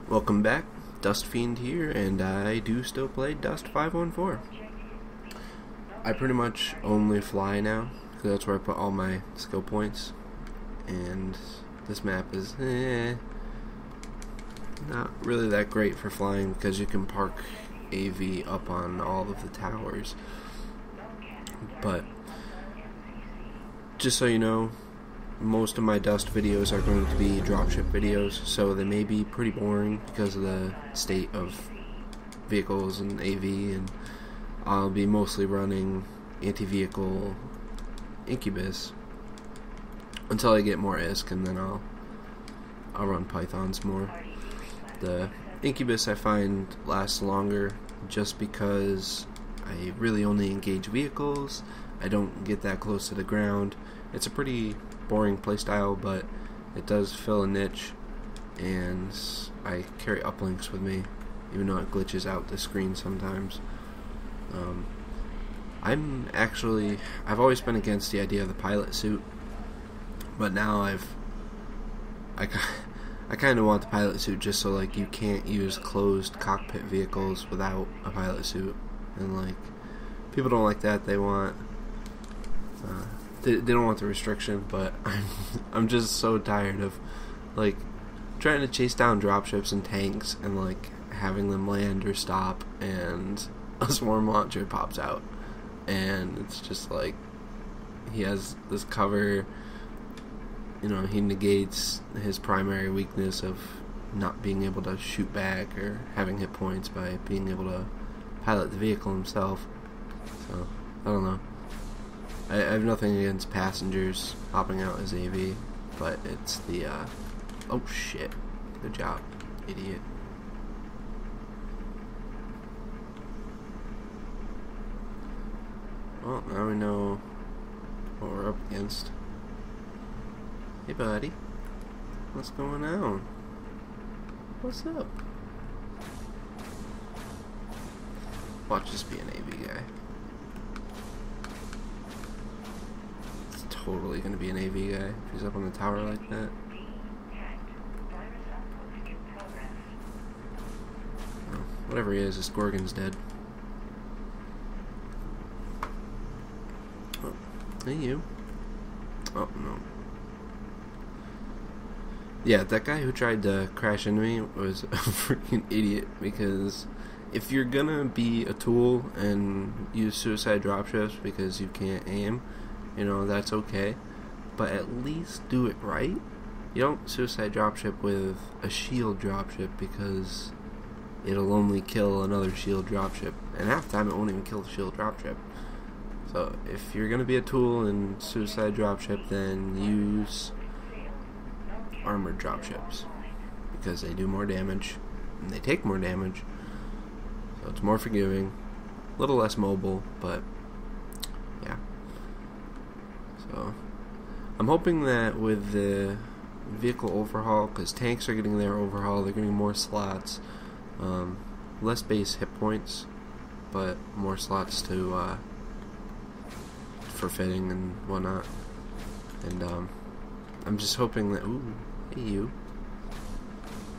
Welcome back, Dust Fiend here, and I do still play Dust 514. I pretty much only fly now, because that's where I put all my skill points, and this map is not really that great for flying, because you can park AV up on all of the towers. But, just so you know, most of my Dust videos are going to be dropship videos, so they may be pretty boring because of the state of vehicles and AV, and I'll be mostly running anti-vehicle Incubus until I get more ISK, and then I'll run Pythons more. The Incubus I find lasts longer just because I really only engage vehicles. I don't get that close to the ground. It's a pretty boring playstyle, but it does fill a niche, and I carry uplinks with me, even though it glitches out the screen sometimes. I've always been against the idea of the pilot suit, but now I kind of want the pilot suit just so like you can't use closed cockpit vehicles without a pilot suit, and like people don't like that. They want they don't want the restriction, but I'm just so tired of like trying to chase down dropships and tanks and like having them land or stop and a swarm launcher pops out, and it's just like he has this cover, you know, he negates his primary weakness of not being able to shoot back or having hit points by being able to pilot the vehicle himself. So I don't know. I have nothing against passengers hopping out as AV, but it's the, oh shit. Good job, idiot. Well, now we know what we're up against. Hey buddy, what's going on? What's up? Watch this be an AV guy. Totally gonna be an AV guy if he's up on the tower like that. Oh, whatever he is, this Gorgon's dead. Oh, hey you. Oh no. Yeah, that guy who tried to crash into me was a freaking idiot, because if you're gonna be a tool and use suicide dropships because you can't aim, you know, that's okay, but at least do it right. You don't suicide dropship with a shield dropship, because it'll only kill another shield dropship, and half the time it won't even kill the shield dropship. So if you're gonna be a tool and suicide dropship, then use armored dropships, because they do more damage and they take more damage, so it's more forgiving, a little less mobile, but yeah. So I'm hoping that with the vehicle overhaul, because tanks are getting their overhaul, they're getting more slots, less base hit points, but more slots to for fitting and whatnot. And I'm just hoping that, ooh, hey you,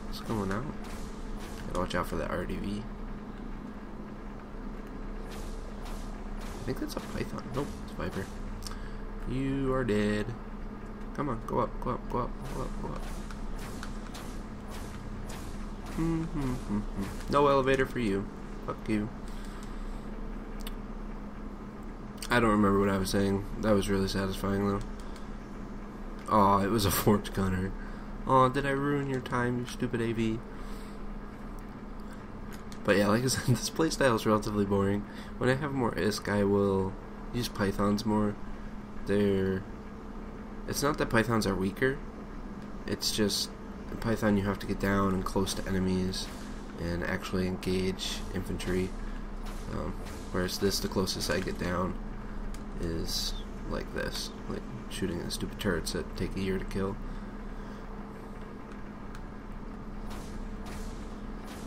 what's going on? Gotta watch out for the RDV. I think that's a Python. Nope, it's Viper. You are dead. Come on, go up, go up, go up, go up, go up. No elevator for you. Fuck you. I don't remember what I was saying. That was really satisfying though. Aw, it was a forked gunner. Aw, did I ruin your time, you stupid AV? But yeah, like I said, this playstyle is relatively boring. When I have more ISK, I will use Pythons more. It's not that Pythons are weaker, it's just in Python you have to get down and close to enemies and actually engage infantry, whereas this, the closest I get down is like this, like shooting at stupid turrets that take a year to kill.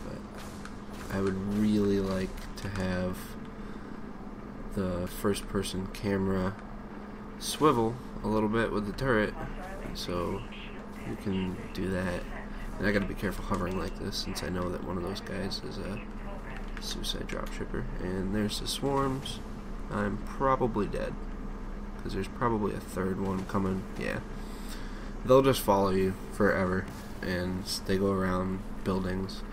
But I would really like to have the first person camera swivel a little bit with the turret, so you can do that And I gotta be careful hovering like this since I know that one of those guys is a suicide dropshipper. And there's the swarms. I'm probably dead. Because there's probably a third one coming. Yeah. They'll just follow you forever. And they go around buildings.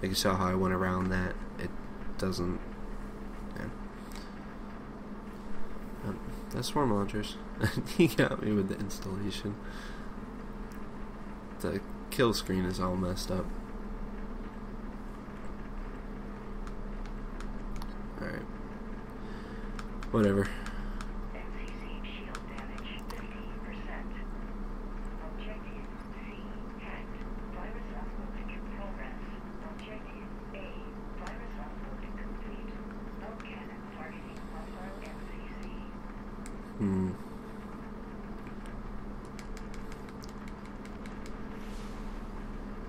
Like you saw how I went around that. It doesn't... Yeah. That's swarm launchers. He got me with the installation. The kill screen is all messed up. Alright. Whatever.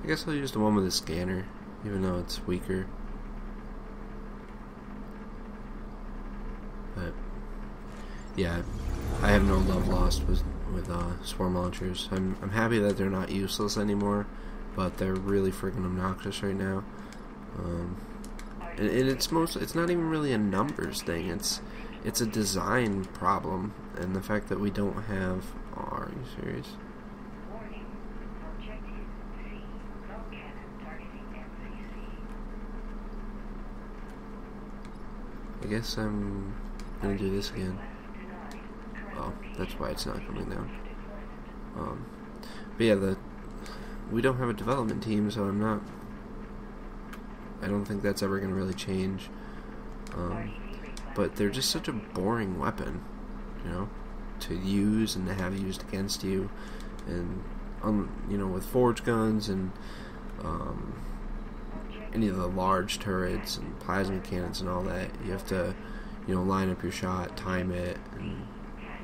I guess I'll use the one with the scanner, even though it's weaker. But yeah, I have no love lost with swarm launchers. I'm happy that they're not useless anymore, but they're really freaking obnoxious right now. And it's not even really a numbers thing. It's a design problem, and the fact that we don't have. Oh, are you serious? I guess I'm gonna do this again. Oh, that's why it's not coming down. But yeah, we don't have a development team, so I don't think that's ever gonna really change. But they're just such a boring weapon, you know, to use and to have used against you, and you know, with forge guns and any of the large turrets and plasma cannons and all that, you have to, you know, line up your shot, time it, and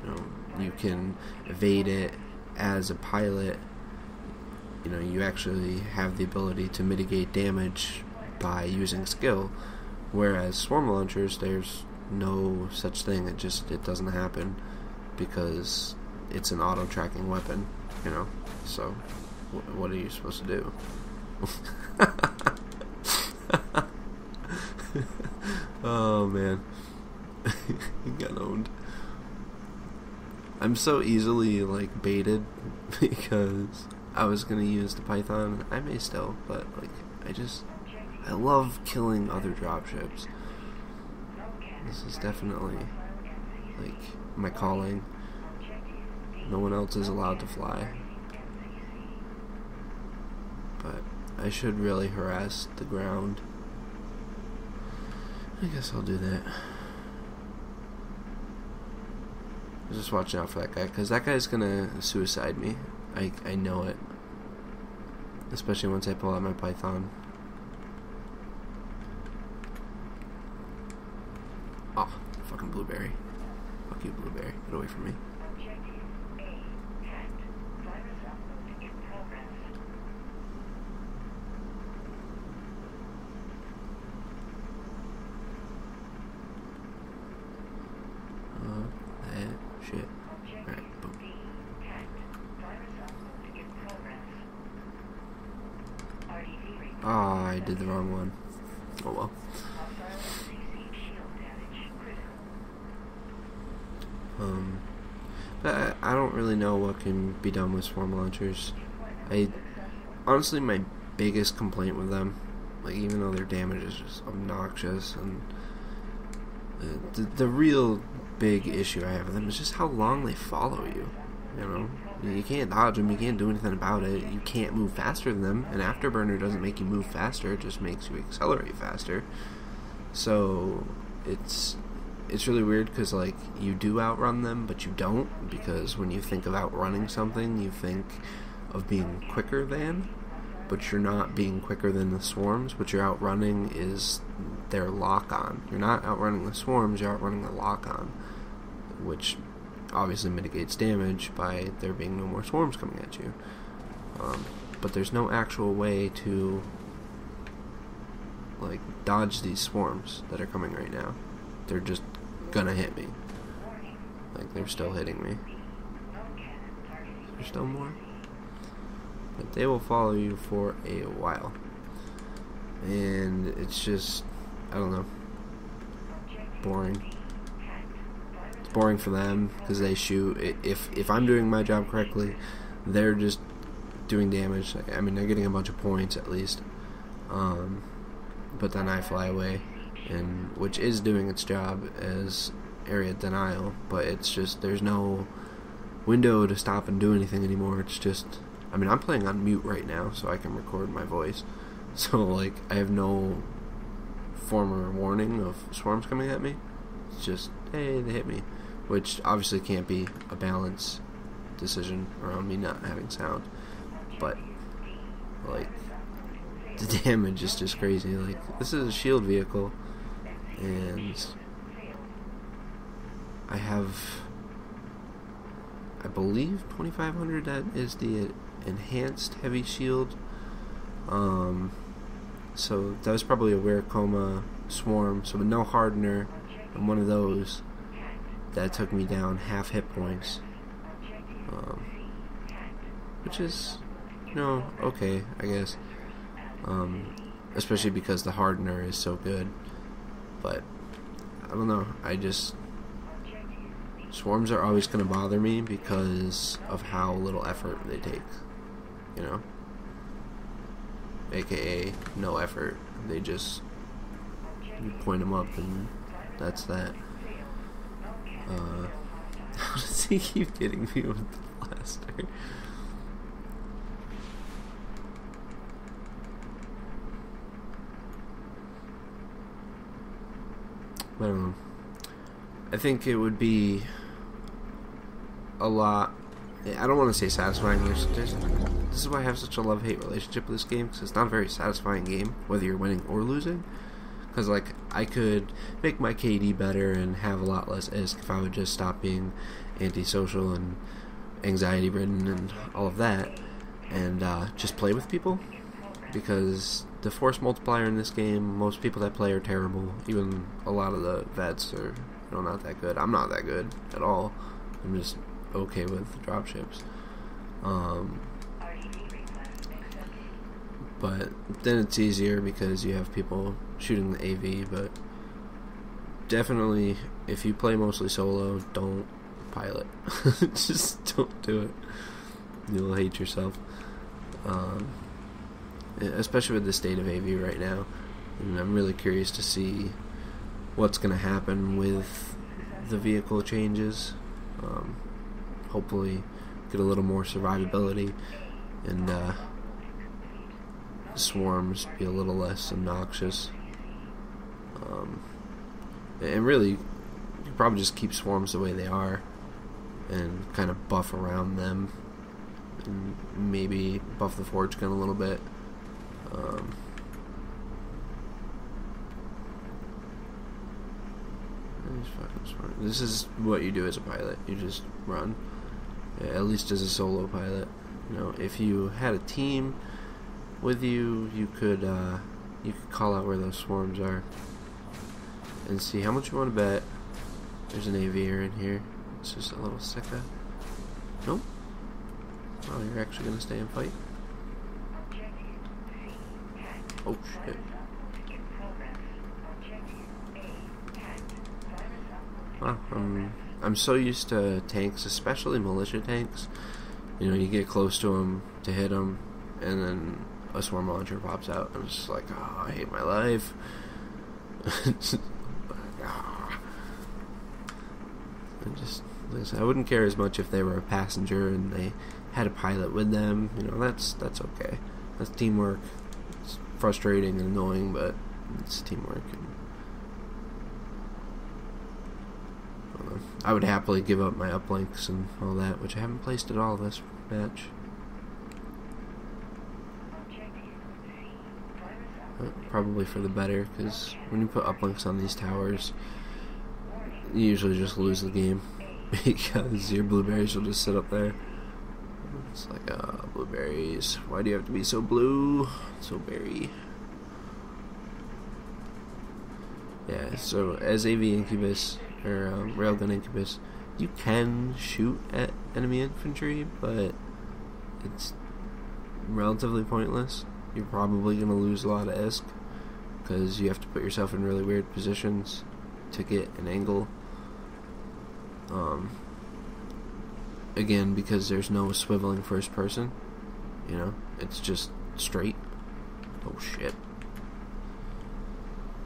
you know, you can evade it as a pilot. You know, you actually have the ability to mitigate damage by using skill, whereas swarm launchers, there's no such thing. It doesn't happen because it's an auto tracking weapon, you know. So what are you supposed to do? Oh man. You got owned. I'm so easily like baited because I was gonna use the Python. I may still, but like I love killing other dropships. This is definitely like my calling. No one else is allowed to fly. But I should really harass the ground. I guess I'll do that. Just watching out for that guy, because that guy's gonna suicide me. I know it. Especially once I pull out my Python. Oh, fucking blueberry. Fuck you, blueberry. Get away from me. Shit. Alright, boom. Oh, I did the wrong one. Oh well. But I don't really know what can be done with swarm launchers. Honestly, my biggest complaint with them, like even though their damage is just obnoxious, and the real big issue I have with them is just how long they follow you. You know, you can't dodge them, you can't do anything about it, you can't move faster than them. An afterburner doesn't make you move faster, it just makes you accelerate faster. So it's really weird because like you do outrun them, but you don't, because when you think of outrunning something, you think of being quicker than, but you're not being quicker than the swarms. What you're outrunning is their lock-on. You're not outrunning the swarms, you're outrunning the lock-on, which obviously mitigates damage by there being no more swarms coming at you. But there's no actual way to like dodge these swarms that are coming right now. They're just gonna hit me. Like, they're still hitting me. Is there still more? but they will follow you for a while. And it's just, I don't know, boring. It's boring for them because they shoot. If I'm doing my job correctly, they're just doing damage. I mean, they're getting a bunch of points at least. But then I fly away, and which is doing its job as area denial, but it's just, there's no window to stop and do anything anymore. It's just, I mean, I'm playing on mute right now so I can record my voice, so like I have no former warning of swarms coming at me. It's just, hey, they hit me, which obviously can't be a balance decision around me not having sound, but like the damage is just crazy. Like, this is a shield vehicle, and I have, I believe 2500, that is the enhanced heavy shield. So that was probably a Weircoma swarm, so with no hardener and one of those, that took me down half hit points, which is, you know, okay, I guess, especially because the hardener is so good. But I don't know, I just, swarms are always going to bother me because of how little effort they take, you know, aka no effort. They just, you point them up and that's that. How does he keep getting me with the blaster? I don't know. I think it would be a lot, I don't want to say satisfying. This is why I have such a love-hate relationship with this game, because it's not a very satisfying game, whether you're winning or losing. Because, like, I could make my KD better and have a lot less ISK if I would just stop being antisocial and anxiety-ridden and all of that, and just play with people. Because the force multiplier in this game, most people that play are terrible. Even a lot of the vets are, you know, not that good. I'm not that good at all. I'm just okay with dropships. But then it's easier because you have people shooting the AV. But definitely, if you play mostly solo, don't pilot. Just don't do it. You'll hate yourself. Especially with the state of AV right now. And I'm really curious to see what's going to happen with the vehicle changes. Hopefully get a little more survivability, and swarms be a little less obnoxious. And really, you could probably just keep swarms the way they are and kind of buff around them, and maybe buff the forge gun a little bit. This is what you do as a pilot. You just run. At least as a solo pilot. You know, if you had a team with you, you could call out where those swarms are and see how much you want to bet. There's an AVer in here. It's just a little sicka. Nope. Oh, you're actually gonna stay and fight? Oh shit. Wow, I'm so used to tanks, especially militia tanks. You know, you get close to them to hit them, and then a swarm launcher pops out. I'm just like, oh, I hate my life. I wouldn't care as much if they were a passenger and they had a pilot with them. You know, that's okay. That's teamwork. It's frustrating and annoying, but it's teamwork. And I would happily give up my uplinks and all that, which I haven't placed at all this match. Probably for the better, because when you put uplinks on these towers, you usually just lose the game because your blueberries will just sit up there. It's like, blueberries, why do you have to be so blue? So berry. Yeah, so as AV Incubus, or Railgun Incubus, you can shoot at enemy infantry, but it's relatively pointless. You're probably going to lose a lot of ISK because you have to put yourself in really weird positions to get an angle. Again, because there's no swiveling first person, you know, it's just straight. Oh shit.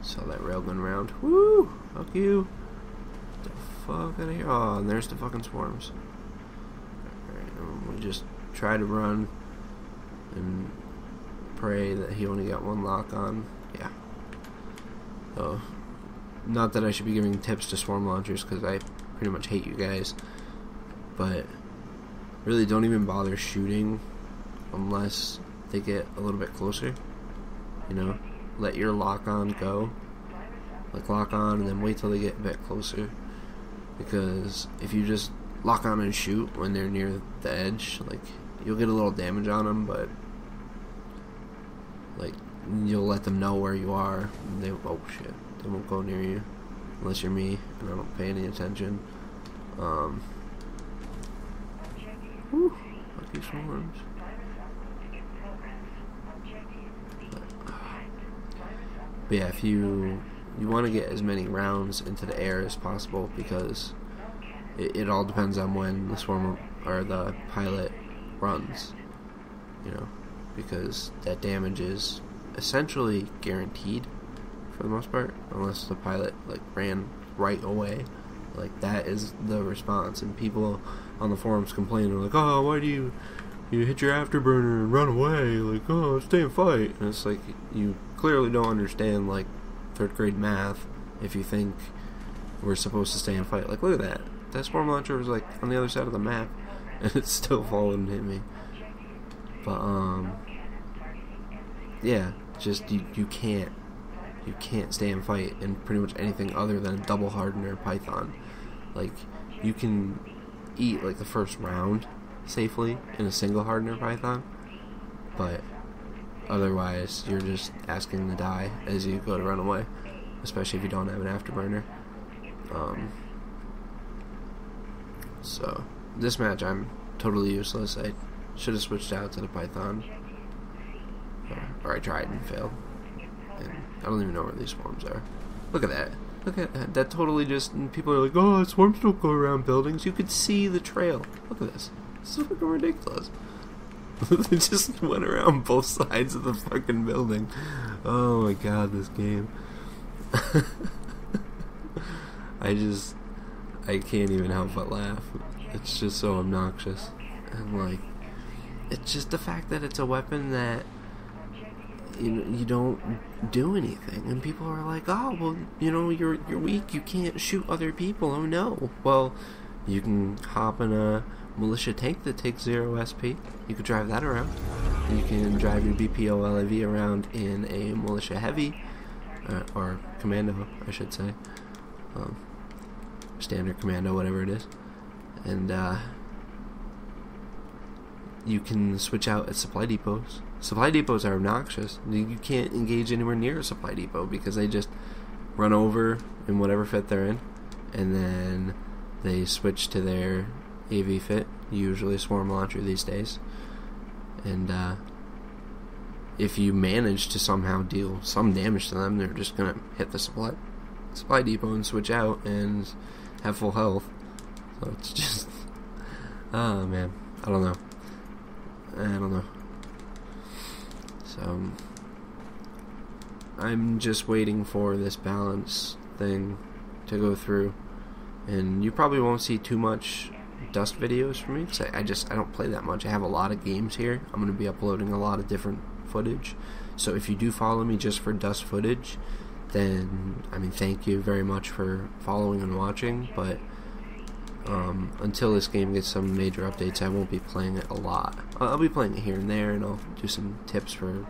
Saw that railgun round. Woo! Fuck you. Get the fuck out of here. Oh, and there's the fucking swarms. Alright, we just try to run and pray that he only got one lock on. Yeah. So, not that I should be giving tips to swarm launchers because I pretty much hate you guys, but really don't even bother shooting unless they get a little bit closer. You know, let your lock on go, like lock on and then wait till they get a bit closer, because if you just lock on and shoot when they're near the edge, like, you'll get a little damage on them, but like, you'll let them know where you are and they, oh shit, they won't go near you unless you're me and I don't pay any attention. Whew, fuck these swarms. But yeah, if you want to get as many rounds into the air as possible, because it all depends on when the swarm or the pilot runs, you know, because that damage is essentially guaranteed for the most part, unless the pilot like ran right away. Like, that is the response, and people on the forums complain, they're like, oh, why do you hit your afterburner and run away, like, oh, stay and fight. And it's like, you clearly don't understand like 3rd grade math if you think we're supposed to stay and fight. Like, look at that swarm launcher was like on the other side of the map and it still followed and hit me. But yeah, just you can't stay and fight in pretty much anything other than a double hardener python. Like, you can eat like the first round safely in a single hardener python, but otherwise you're just asking to die as you go to run away, especially if you don't have an afterburner. So this match I'm totally useless. I should have switched out to the python, or I tried and failed, and I don't even know where these swarms are. Look at that. Look at that. That totally just, people are like, oh, swarms don't go around buildings. You could see the trail. Look at this. This is fucking ridiculous. They just went around both sides of the fucking building. Oh my god, this game. I can't even help but laugh. It's just so obnoxious. And like, it's just the fact that it's a weapon that you don't do anything, and people are like, oh, well, you know, you're weak, you can't shoot other people. Oh no. Well, you can hop in a militia tank that takes 0 SP. You could drive that around. You can drive your BPO LAV around in a militia heavy, or commando, I should say, standard commando, whatever it is, and you can switch out at supply depots. Supply depots are obnoxious. You can't engage anywhere near a supply depot because they just run over in whatever fit they're in, and then they switch to their AV fit, usually a swarm launcher these days, and if you manage to somehow deal some damage to them, they're just gonna hit the supply depot and switch out and have full health. So it's just, oh man, I don't know. So I'm just waiting for this balance thing to go through, and you probably won't see too much Dust videos from me because I don't play that much. I have a lot of games here. I'm going to be uploading a lot of different footage, so if you do follow me just for Dust footage, then I mean, thank you very much for following and watching, but until this game gets some major updates, I won't be playing it a lot. I'll be playing it here and there, and I'll do some tips for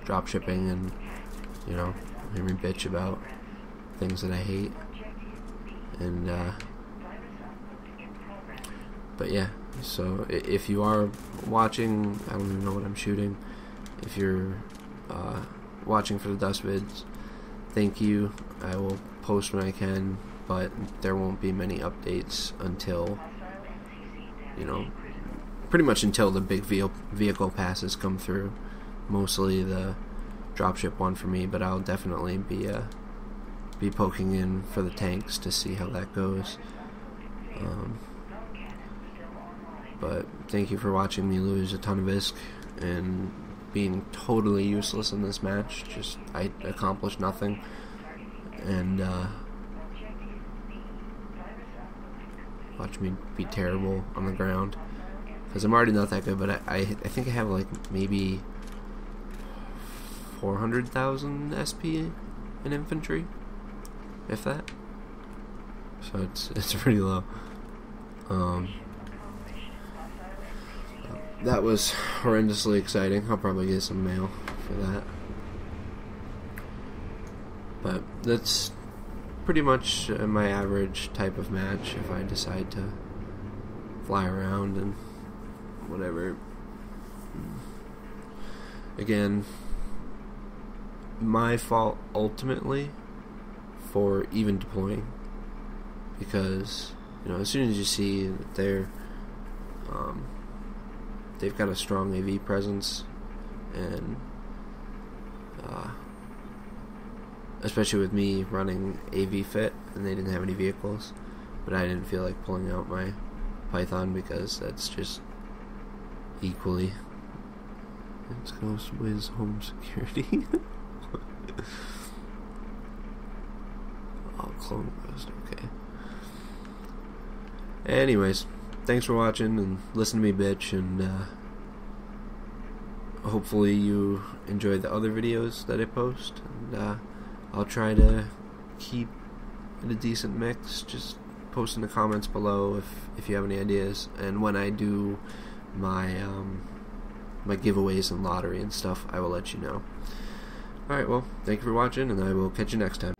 drop shipping, and, you know, hear me bitch about things that I hate, and but yeah, so if you are watching, I don't even know what I'm shooting, if you're watching for the Dust vids, thank you. I will post when I can, but there won't be many updates until, you know, pretty much until the big vehicle passes come through. Mostly the dropship one for me, but I'll definitely be poking in for the tanks to see how that goes. But thank you for watching me lose a ton of ISK and being totally useless in this match. Just, I accomplished nothing, and watch me be terrible on the ground, because I'm already not that good, but I think I have like maybe 400,000 SP in infantry, if that. So it's pretty low. That was horrendously exciting. I'll probably get some mail for that. But that's pretty much my average type of match if I decide to fly around and whatever. Again, my fault ultimately for even deploying, because as soon as you see that they've got a strong AV presence, and especially with me running AV fit, and they didn't have any vehicles, but I didn't feel like pulling out my Python because that's just equally. It's Ghost Wiz Home Security. Oh, Clone Ghost, okay. Anyways, thanks for watching and listen to me bitch, and hopefully you enjoyed the other videos that I post, and I'll try to keep it a decent mix. Just post in the comments below if you have any ideas, and when I do my my giveaways and lottery and stuff, I will let you know. Alright, well, thank you for watching, and I will catch you next time.